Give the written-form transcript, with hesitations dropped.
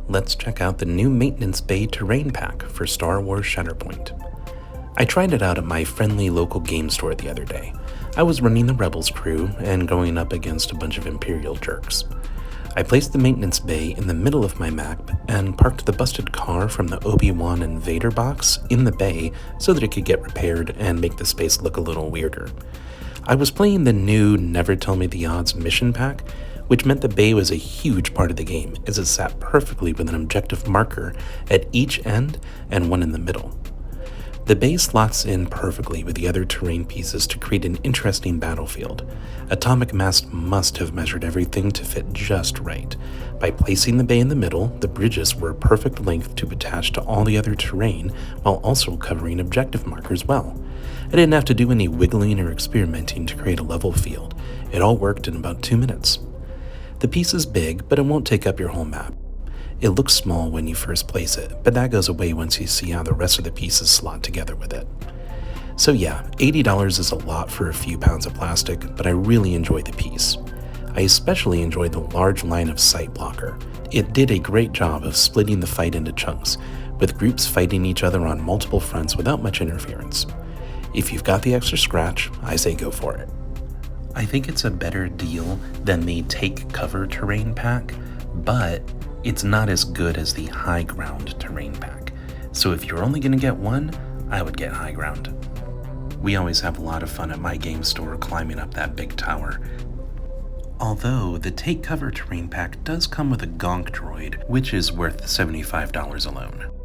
let's check out the new Maintenance Bay Terrain Pack for Star Wars Shatterpoint. I tried it out at my friendly local game store the other day. I was running the Rebels crew and going up against a bunch of Imperial jerks. I placed the maintenance bay in the middle of my map and parked the busted car from the Obi-Wan and Vader box in the bay so that it could get repaired and make the space look a little weirder. I was playing the new Never Tell Me the Odds mission pack, which meant the bay was a huge part of the game as it sat perfectly with an objective marker at each end and one in the middle. The bay slots in perfectly with the other terrain pieces to create an interesting battlefield. Atomic Mass must have measured everything to fit just right. By placing the bay in the middle, the bridges were a perfect length to attach to all the other terrain while also covering objective markers well. I didn't have to do any wiggling or experimenting to create a level field. It all worked in about 2 minutes. The piece is big, but it won't take up your whole map. It looks small when you first place it, but that goes away once you see how the rest of the pieces slot together with it. So yeah, $80 is a lot for a few pounds of plastic, but I really enjoyed the piece. I especially enjoyed the large line of sight blocker. It did a great job of splitting the fight into chunks, with groups fighting each other on multiple fronts without much interference. If you've got the extra scratch, I say go for it. I think it's a better deal than the Take Cover terrain pack, but it's not as good as the High Ground terrain pack. So if you're only going to get one, I would get High Ground. We always have a lot of fun at my game store climbing up that big tower. Although the Take Cover terrain pack does come with a Gonk droid, which is worth $75 alone.